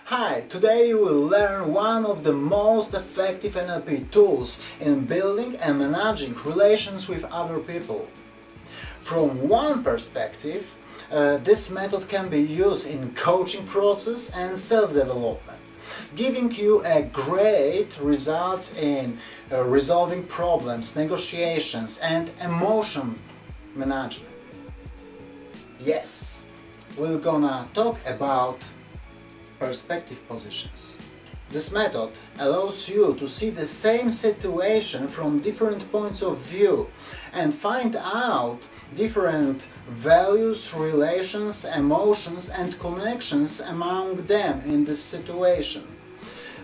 Hi, today you will learn one of the most effective NLP tools in building and managing relations with other people. From one perspective, this method can be used in coaching process and self-development, giving you a great results in resolving problems, negotiations and emotion management. Yes, we're gonna talk about perspective positions. This method allows you to see the same situation from different points of view and find out different values, relations, emotions and connections among them in this situation.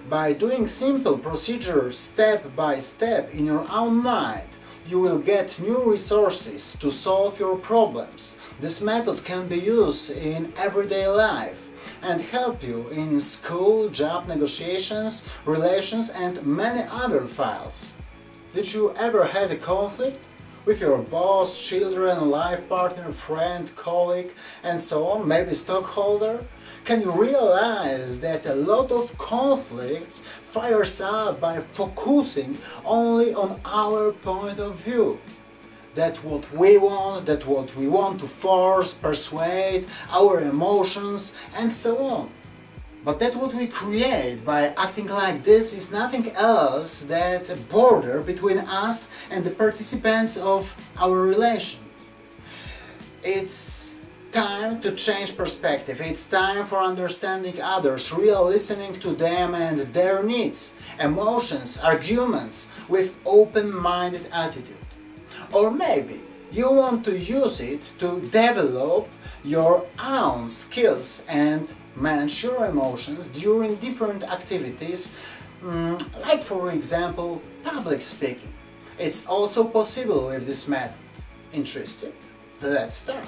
By doing simple procedure step by step in your own mind, you will get new resources to solve your problems. This method can be used in everyday life and help you in school, job negotiations, relations and many other files. Did you ever had a conflict with your boss, children, life partner, friend, colleague and so on, maybe stockholder? Can you realize that a lot of conflicts fires up by focusing only on our point of view? That what we want to force, persuade, our emotions and so on. But that what we create by acting like this is nothing else than a border between us and the participants of our relation. It's time to change perspective. It's time for understanding others, real listening to them and their needs, emotions, arguments with open-minded attitude. Or maybe you want to use it to develop your own skills and manage your emotions during different activities, like for example public speaking. It's also possible with this method. Interested? Let's start.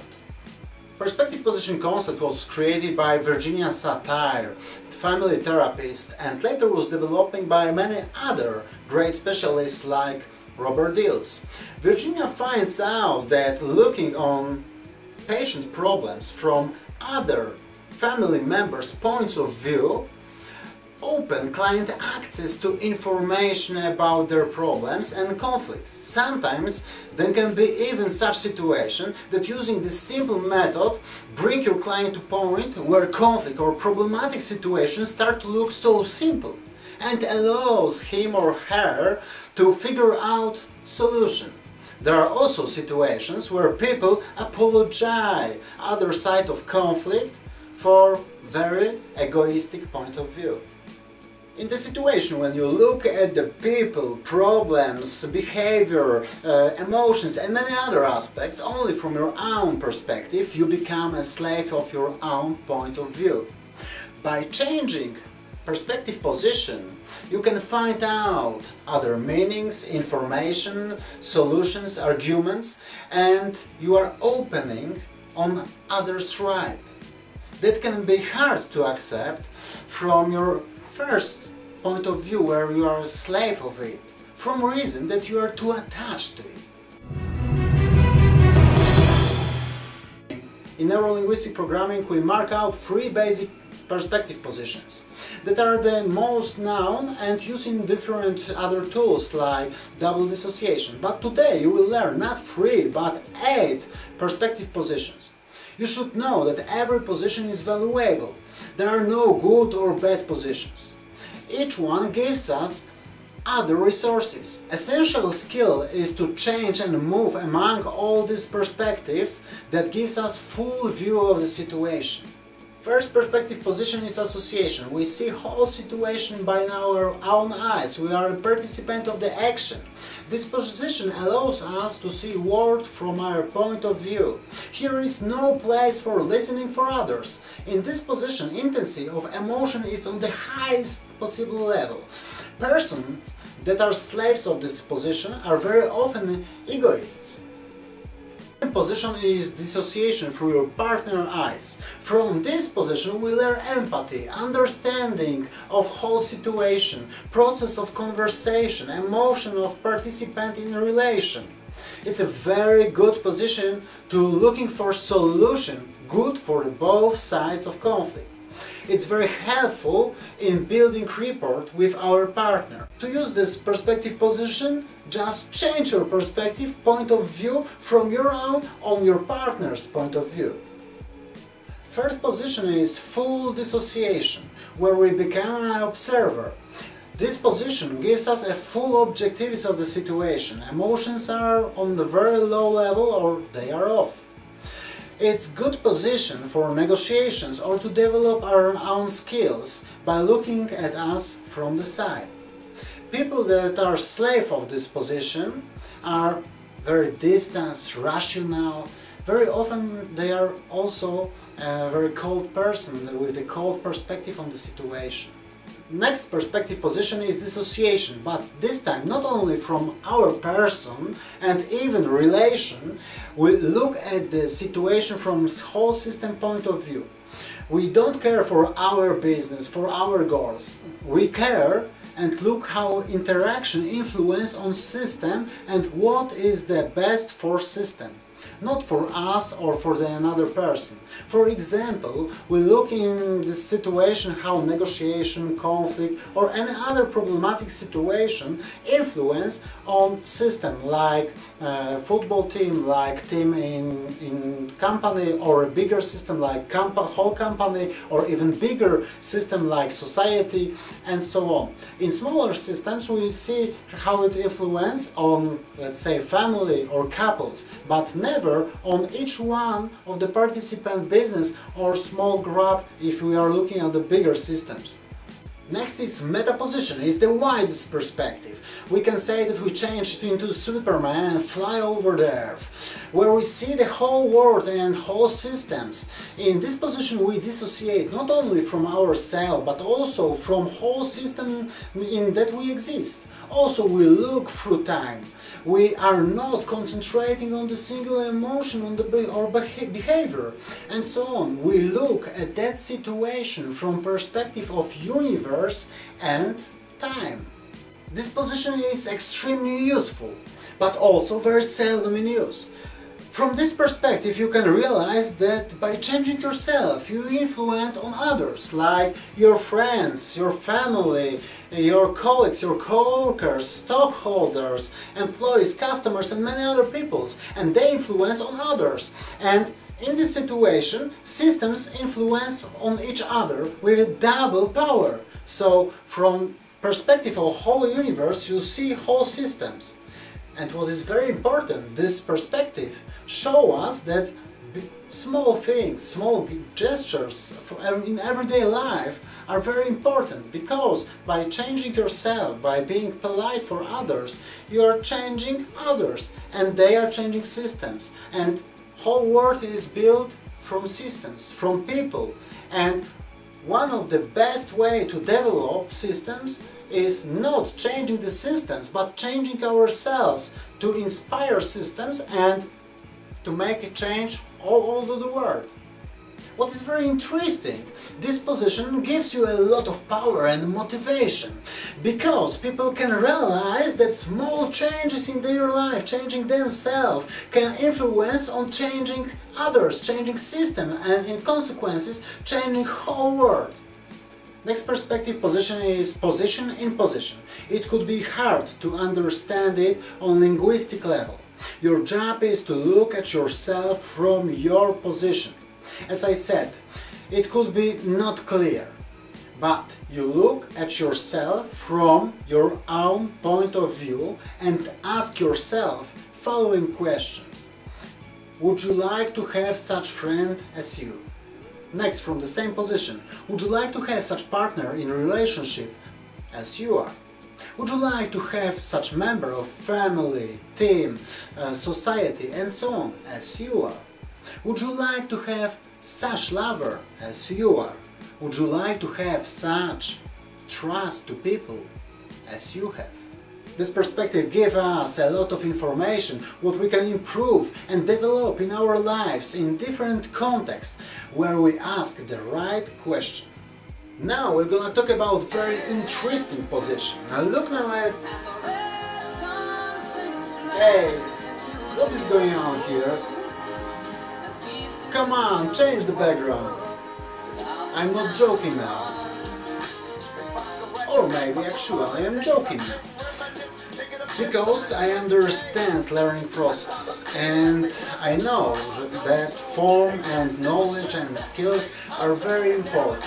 Perspective position concept was created by Virginia Satir, family therapist, and later was developed by many other great specialists like Robert Dills. Virginia finds out that looking on patient problems from other family members' points of view open client access to information about their problems and conflicts. Sometimes there can be even such situation that using this simple method bring your client to a point where conflict or problematic situations start to look so simple and allows him or her to figure out solution. There are also situations where people apologize other side of conflict for very egoistic point of view. In the situation when you look at the people, problems, behavior, emotions and many other aspects only from your own perspective, you become a slave of your own point of view. By changing perspective position, you can find out other meanings, information, solutions, arguments, and you are opening on others' right. That can be hard to accept from your first point of view, where you are a slave of it, from reason that you are too attached to it. In neurolinguistic programming, we mark out 3 basic perspective positions that are the most known and used in different other tools like double dissociation. But today you will learn not 3 but 8 perspective positions. You should know that every position is valuable. There are no good or bad positions. Each one gives us other resources. Essential skill is to change and move among all these perspectives that gives us full view of the situation. First perspective position is association. We see whole situation by our own eyes. We are a participant of the action. This position allows us to see world from our point of view. Here is no place for listening for others. In this position, intensity of emotion is on the highest possible level. Persons that are slaves of this position are very often egoists. The position is dissociation through your partner's eyes. From this position we learn empathy, understanding of whole situation, process of conversation, emotion of participant in a relation. It's a very good position to looking for solution good for both sides of conflict. It's very helpful in building rapport with our partner. To use this perspective position, just change your perspective, point of view from your own on your partner's point of view. Third position is full dissociation, where we become an observer. This position gives us a full objectivity of the situation. Emotions are on the very low level or they are off. It's good position for negotiations or to develop our own skills by looking at us from the side. People that are slave of this position are very distant, rational. Very often they are also a very cold person with a cold perspective on the situation. Next perspective position is dissociation, but this time not only from our person and even relation, we look at the situation from whole system point of view. We don't care for our business, for our goals. We care and look how interaction influence on system and what is the best for system. Not for us or for another person. For example, we look in this situation how negotiation, conflict or any other problematic situation influence on system like football team, like team in company, or a bigger system like whole company, or even bigger system like society, and so on. In smaller systems we see how it influences on, let's say, family or couples, but never on each one of the participant business or small group if we are looking at the bigger systems. Next is meta position, is the widest perspective. We can say that we change into Superman and fly over the earth, where we see the whole world and whole systems. In this position we dissociate not only from ourselves but also from whole system in that we exist. Also we look through time. We are not concentrating on the single emotion or behavior, and so on. We look at that situation from perspective of universe and time. This position is extremely useful, but also very seldom in use. From this perspective you can realize that by changing yourself you influence on others, like your friends, your family, your colleagues, your co-workers, stockholders, employees, customers and many other peoples, and they influence on others. And in this situation systems influence on each other with a double power. So from perspective of whole universe you see whole systems. And what is very important, this perspective show us that small things, small gestures in everyday life are very important, because by changing yourself, by being polite for others, you are changing others and they are changing systems. And whole world is built from systems, from people. And one of the best way to develop systems is not changing the systems, but changing ourselves to inspire systems and to make a change all over the world. What is very interesting, this position gives you a lot of power and motivation, because people can realize that small changes in their life, changing themselves, can influence on changing others, changing system, and in consequences changing whole world. Next perspective position is position in position. It could be hard to understand it on linguistic level. Your job is to look at yourself from your position. As I said, it could be not clear, but you look at yourself from your own point of view and ask yourself following questions. Would you like to have such friend as you? Next, from the same position, would you like to have such partner in a relationship as you are? Would you like to have such member of family, team, society and so on as you are? Would you like to have such lover as you are? Would you like to have such trust to people as you have? This perspective gives us a lot of information what we can improve and develop in our lives in different contexts where we ask the right question. Now we're gonna talk about very interesting position. Now look now at... Hey, what is going on here? Come on, change the background. I'm not joking now. Or maybe actually I am joking now. Because I understand learning process and I know that form and knowledge and skills are very important,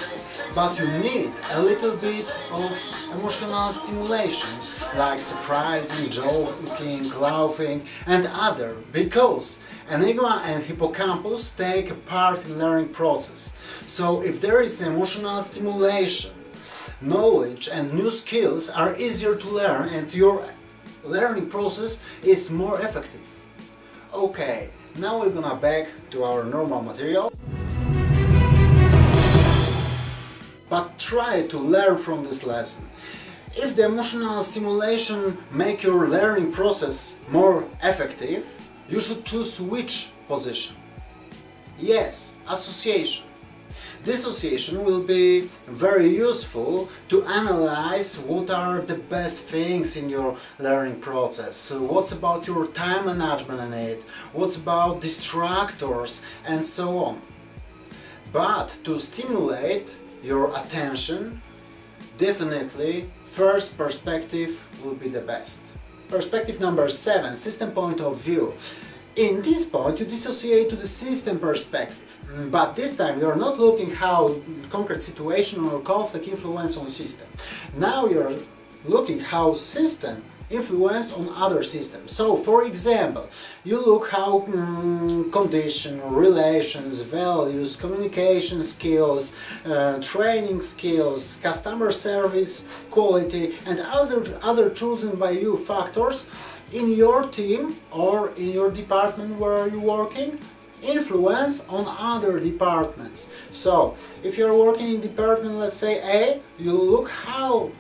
but you need a little bit of emotional stimulation like surprising, joking, laughing and other, because amygdala and hippocampus take a part in learning process. So if there is emotional stimulation, knowledge and new skills are easier to learn and your learning process is more effective. Okay, now we're gonna back to our normal material. But try to learn from this lesson. If the emotional stimulation make your learning process more effective, you should choose which position? Yes, association. Dissociation will be very useful to analyze what are the best things in your learning process. So what's about your time management in it, what's about distractors and so on. But to stimulate your attention, definitely first perspective will be the best. Perspective number 7, system point of view. In this point you dissociate to the system perspective. But this time you are not looking how concrete situation or conflict influence on system. Now you are looking how system influence on other systems. So for example, you look how condition, relations, values, communication skills, training skills, customer service, quality and other chosen by you factors in your team or in your department where you're working influence on other departments. So if you're working in department, let's say A, you look how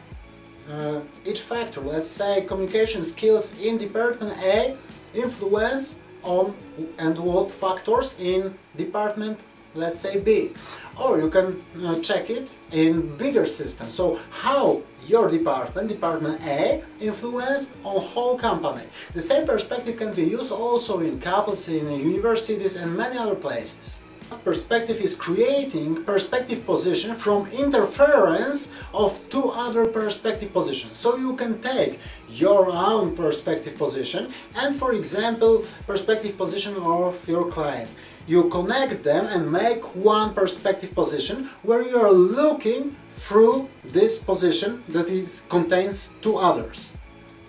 each factor, let's say communication skills in department A influence on and what factors in department, let's say B. Or you can check it in bigger systems. So how your department A, influence on whole company. The same perspective can be used also in couples, in universities and many other places. Perspective is creating perspective position from interference of two other perspective positions. So you can take your own perspective position and, for example, perspective position of your client. You connect them and make one perspective position where you are looking through this position that contains two others.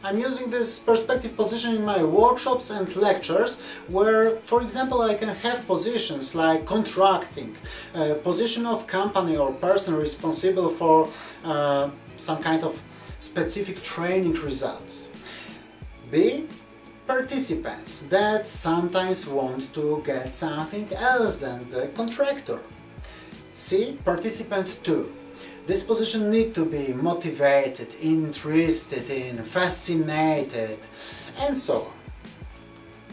I'm using this perspective position in my workshops and lectures where, for example, I can have positions like contracting, position of company or person responsible for some kind of specific training results. B, participants that sometimes want to get something else than the contractor. C, participant 2. This position needs to be motivated, interested in, fascinated, and so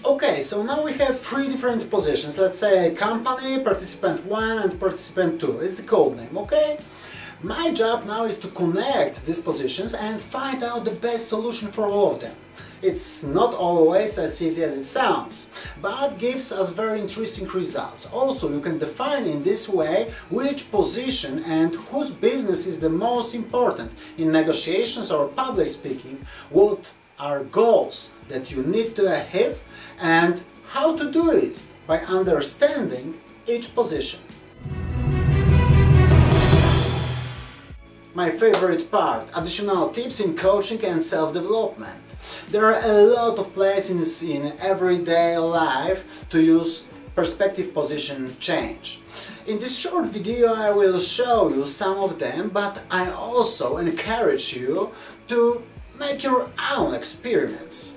on. Okay, so now we have 3 different positions. Let's say company, participant 1 and participant 2. It's the code name, okay? My job now is to connect these positions and find out the best solution for all of them. It's not always as easy as it sounds, but gives us very interesting results. Also, you can define in this way which position and whose business is the most important in negotiations or public speaking, what are goals that you need to achieve and how to do it by understanding each position. My favorite part, additional tips in coaching and self-development. There are a lot of places in everyday life to use perspective position change. In this short video I will show you some of them, but I also encourage you to make your own experiments.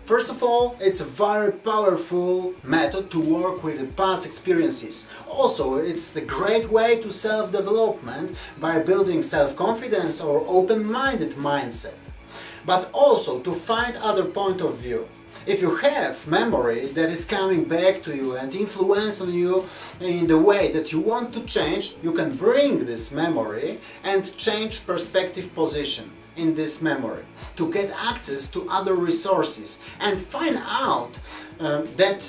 First of all, it's a very powerful method to work with the past experiences. Also, it's a great way to self-development by building self-confidence or open-minded mindset. But also to find other point of view. If you have memory that is coming back to you and influence on you in the way that you want to change, you can bring this memory and change perspective position in this memory to get access to other resources and find out that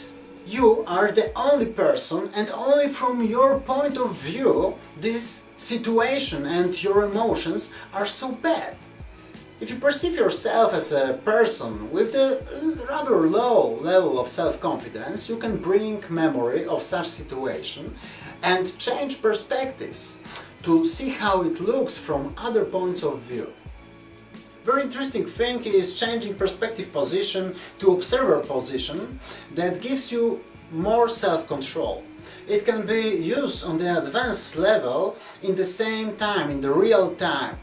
You are the only person, and only from your point of view this situation and your emotions are so bad. If you perceive yourself as a person with a rather low level of self-confidence, you can bring memory of such situation and change perspectives to see how it looks from other points of view. Very interesting thing is changing perspective position to observer position that gives you more self-control. It can be used on the advanced level in the same time, in the real time.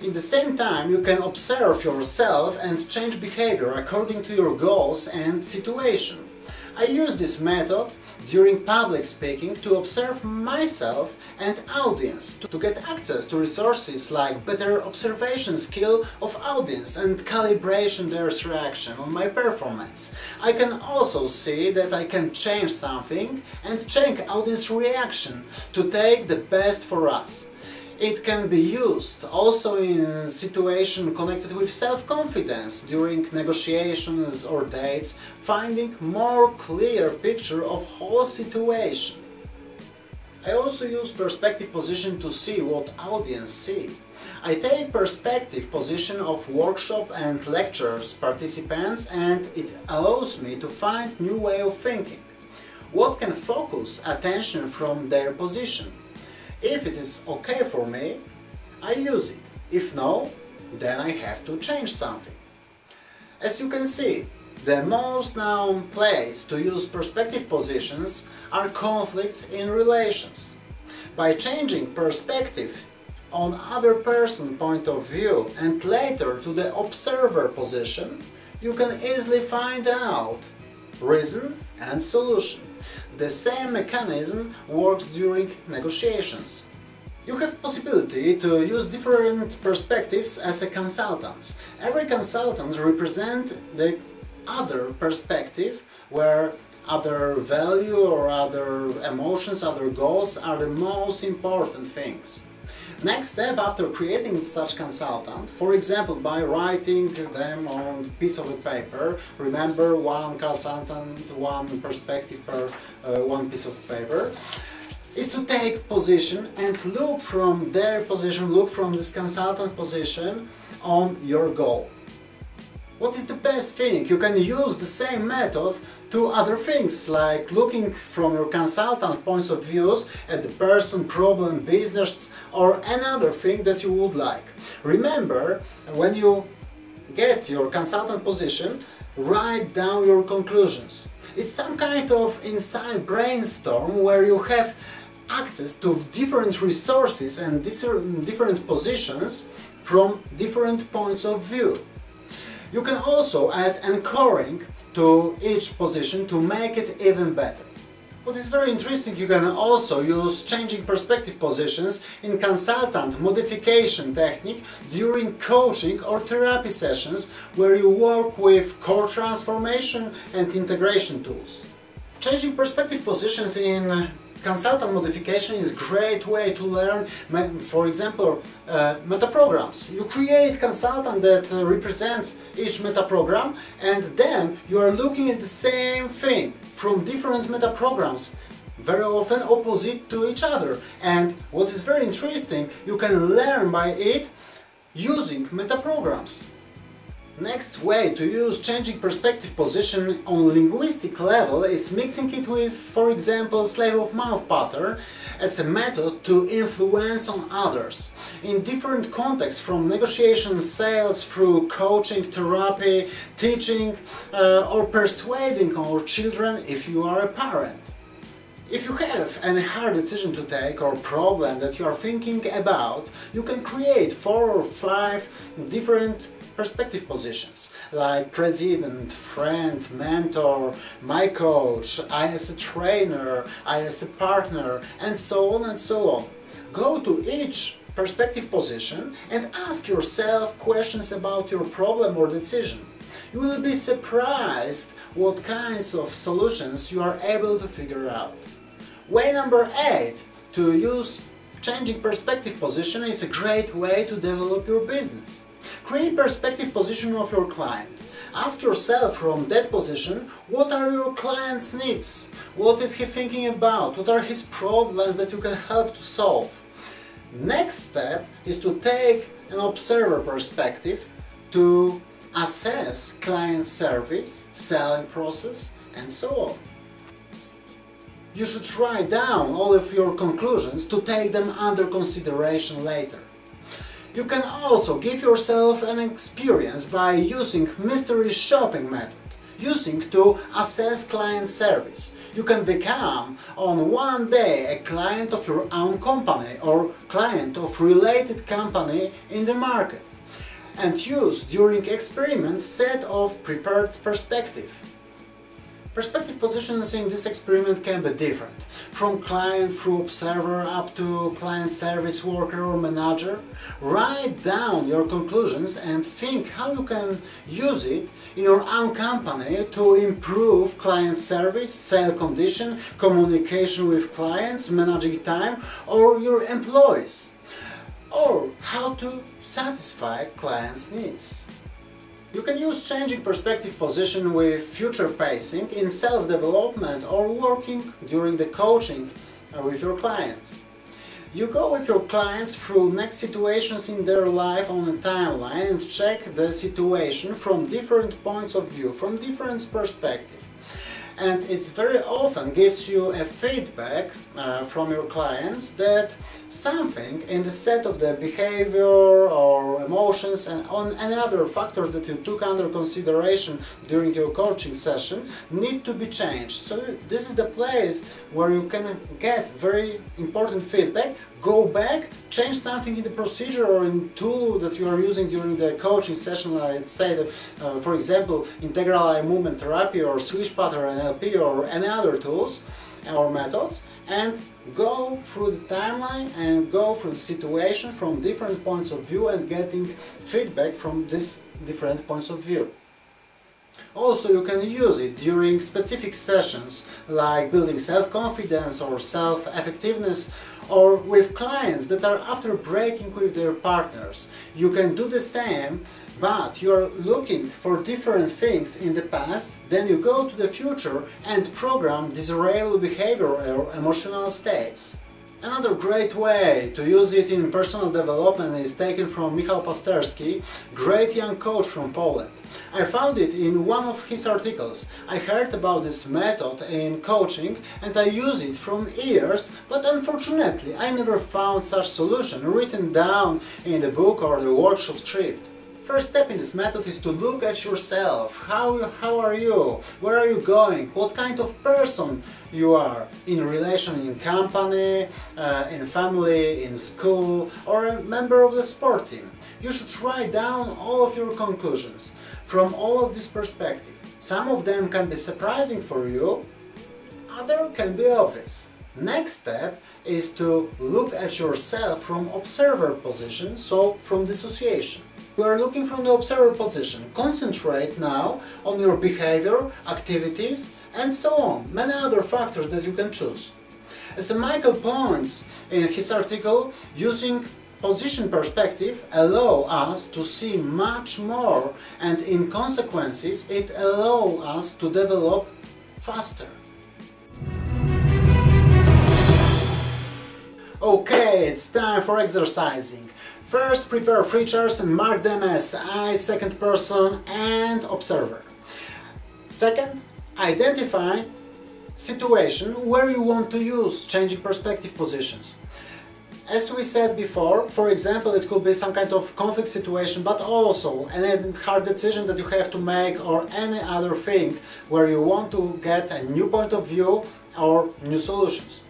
In the same time, you can observe yourself and change behavior according to your goals and situation. I use this method during public speaking to observe myself and audience, to get access to resources like better observation skill of audience and calibration their reaction on my performance. I can also see that I can change something and change audience reaction to take the best for us. It can be used also in situations connected with self-confidence during negotiations or dates, finding more clear picture of whole situation. I also use perspective position to see what audience see. I take perspective position of workshop and lectures participants, and it allows me to find new way of thinking. What can focus attention from their position? If it is okay for me, I use it. If no, then I have to change something. As you can see, the most known place to use perspective positions are conflicts in relations. By changing perspective on other person's point of view and later to the observer position, you can easily find out reason and solution. The same mechanism works during negotiations. You have possibility to use different perspectives as a consultant. Every consultant represents the other perspective where other value or other emotions, other goals are the most important things. Next step after creating such consultant, for example by writing them on a piece of paper, remember one consultant, one perspective per one piece of paper, is to take position and look from their position, look from this consultant position on your goal. What is the best thing? You can use the same method to other things, like looking from your consultant points of views at the person, problem, business or another thing that you would like. Remember, when you get your consultant position, write down your conclusions. It's some kind of inside brainstorm where you have access to different resources and different positions from different points of view. You can also add anchoring to each position to make it even better. What is very interesting, you can also use changing perspective positions in consultant modification technique during coaching or therapy sessions where you work with core transformation and integration tools. Changing perspective positions in consultant modification is a great way to learn, for example, metaprograms. You create consultant that represents each metaprogram, and then you are looking at the same thing from different metaprograms, very often opposite to each other. And what is very interesting, you can learn by it using metaprograms. Next way to use changing perspective position on linguistic level is mixing it with, for example, sleight of mouth pattern as a method to influence on others. In different contexts, from negotiation, sales, through coaching, therapy, teaching or persuading our children if you are a parent. If you have any hard decision to take or problem that you are thinking about, you can create 4 or 5 different perspective positions, like president, friend, mentor, my coach, I as a trainer, I as a partner, and so on and so on. Go to each perspective position and ask yourself questions about your problem or decision. You will be surprised what kinds of solutions you are able to figure out. Way number 8, to use changing perspective position is a great way to develop your business. Create perspective position of your client. Ask yourself from that position, what are your client's needs? What is he thinking about? What are his problems that you can help to solve? Next step is to take an observer perspective to assess client service, selling process, and so on. You should write down all of your conclusions to take them under consideration later. You can also give yourself an experience by using mystery shopping method, using to assess client service. You can become on one day a client of your own company or client of related company in the market, and use during experiments set of prepared perspective. Perspective positions in this experiment can be different, from client through observer up to client service worker or manager. Write down your conclusions and think how you can use it in your own company to improve client service, sale condition, communication with clients, managing time, or your employees, or how to satisfy clients' needs. You can use changing perspective position with future pacing in self-development or working during the coaching with your clients. You go with your clients through next situations in their life on a timeline and check the situation from different points of view, from different perspectives. And it very often gives you a feedback from your clients that something in the set of the behavior or emotions and on any other factors that you took under consideration during your coaching session need to be changed. So this is the place where you can get very important feedback, go back, change something in the procedure or in tool that you are using during the coaching session, let's say that, for example, integral eye movement therapy or switch pattern NLP or any other tools or methods, and go through the timeline and go through the situation from different points of view and getting feedback from these different points of view. Also, you can use it during specific sessions like building self-confidence or self-effectiveness, or with clients that are after breaking with their partners. You can do the same, but you are looking for different things in the past, then you go to the future and program desirable behavior or emotional states. Another great way to use it in personal development is taken from Michał Pasterski, great young coach from Poland. I found it in one of his articles. I heard about this method in coaching and I use it from years, but unfortunately I never found such solution written down in the book or the workshop script. First step in this method is to look at yourself. How are you? Where are you going? What kind of person you are in relation in company, in family, in school, or a member of the sport team. You should write down all of your conclusions from all of this perspective. Some of them can be surprising for you, other can be obvious. Next step is to look at yourself from observer position, so from dissociation. You are looking from the observer position. Concentrate now on your behavior, activities, and so on. Many other factors that you can choose. As Michael points in his article, using position perspective allows us to see much more, and in consequences it allows us to develop faster. Okay, it's time for exercising. First, prepare three chairs and mark them as I, second person, and observer. Second, identify situation where you want to use changing perspective positions. As we said before, for example, it could be some kind of conflict situation, but also any hard decision that you have to make or any other thing where you want to get a new point of view or new solutions.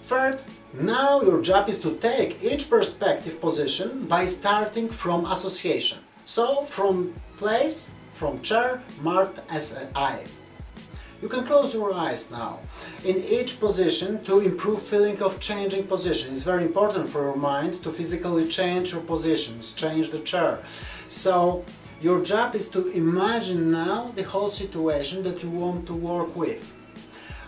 Third, now your job is to take each perspective position by starting from association. So from place, from chair, marked as an I. You can close your eyes now. In each position, to improve feeling of changing position. It's very important for your mind to physically change your positions, change the chair. So your job is to imagine now the whole situation that you want to work with.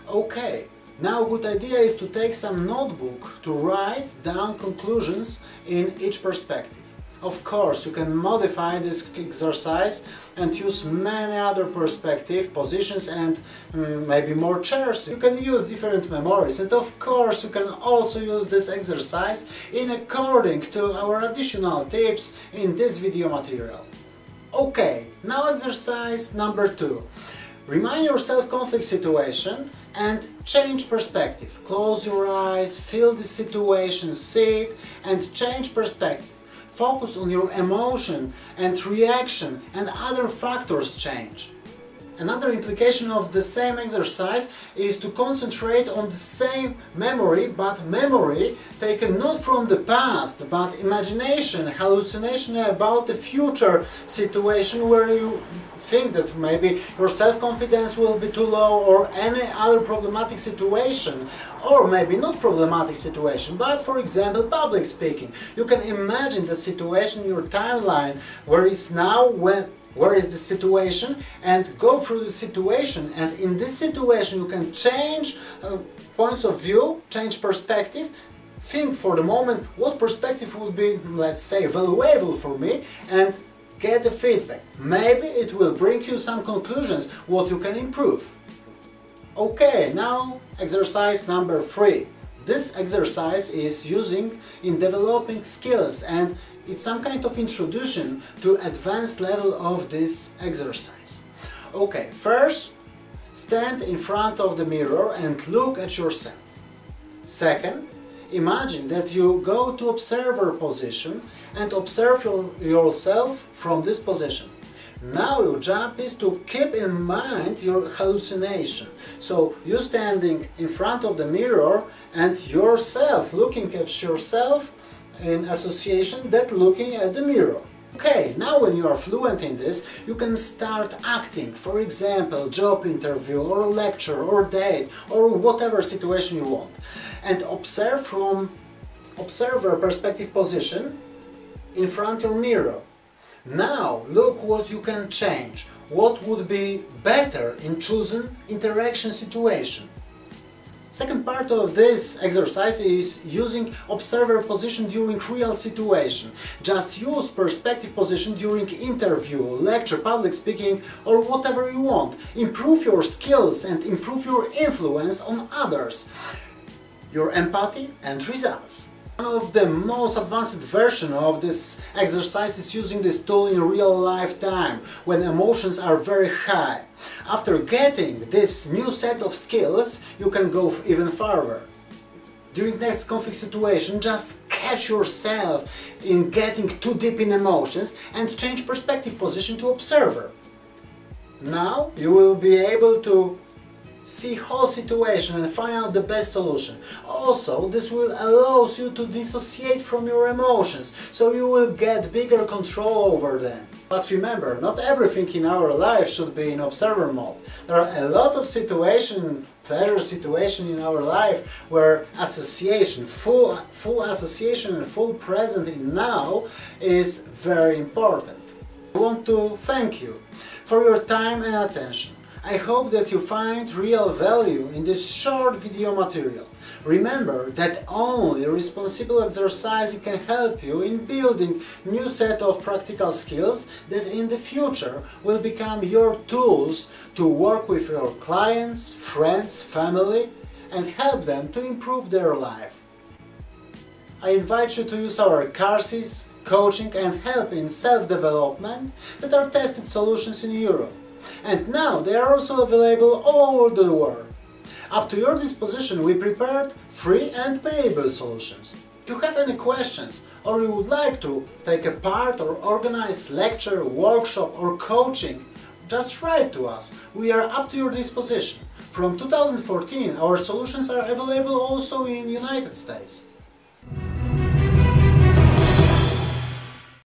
Okay. Now a good idea is to take some notebook to write down conclusions in each perspective. Of course, you can modify this exercise and use many other perspective, positions and maybe more chairs. You can use different memories, and of course you can also use this exercise in according to our additional tips in this video material. Okay, now exercise number 2. Remind yourself conflict situation and change perspective. Close your eyes, feel the situation, see it and change perspective. Focus on your emotion and reaction and other factors change. Another implication of the same exercise is to concentrate on the same memory, but memory taken not from the past, but imagination, hallucination about the future situation where you think that maybe your self-confidence will be too low or any other problematic situation, or maybe not problematic situation, but for example public speaking. You can imagine the situation in your timeline where it's now, where is the situation, and go through the situation, and in this situation you can change points of view, change perspectives, think for the moment what perspective would be, let's say, valuable for me, and get the feedback. Maybe it will bring you some conclusions what you can improve. Okay, now exercise number 3. This exercise is using in developing skills, and it's some kind of introduction to advanced level of this exercise. Okay, first, stand in front of the mirror and look at yourself. Second, imagine that you go to observer position and observe yourself from this position. Now your job is to keep in mind your hallucination. So you standing in front of the mirror and yourself looking at yourself in association that looking at the mirror. Okay, now when you are fluent in this, you can start acting, for example, job interview or lecture or date or whatever situation you want. And observe from observer perspective position in front of your mirror. Now look what you can change, what would be better in choosing interaction situation. Second part of this exercise is using observer position during real situation. Just use perspective position during interview, lecture, public speaking or whatever you want. Improve your skills and improve your influence on others, your empathy and results. One of the most advanced version of this exercise is using this tool in real life time, when emotions are very high. After getting this new set of skills, you can go even further. During next conflict situation, just catch yourself in getting too deep in emotions and change perspective position to observer. Now you will be able to see whole situation and find out the best solution. Also, this will allow you to dissociate from your emotions, so you will get bigger control over them. But remember, not everything in our life should be in observer mode. There are a lot of pleasure situation in our life where association, full association and full present in now is very important. I want to thank you for your time and attention. I hope that you find real value in this short video material. Remember that only responsible exercising can help you in building new set of practical skills that in the future will become your tools to work with your clients, friends, family and help them to improve their life. I invite you to use our courses, coaching and help in self-development that are tested solutions in Europe. And now they are also available all over the world. Up to your disposition, we prepared free and payable solutions. If you have any questions or you would like to take a part or organize lecture, workshop or coaching, just write to us. We are up to your disposition. From 2014, our solutions are available also in United States.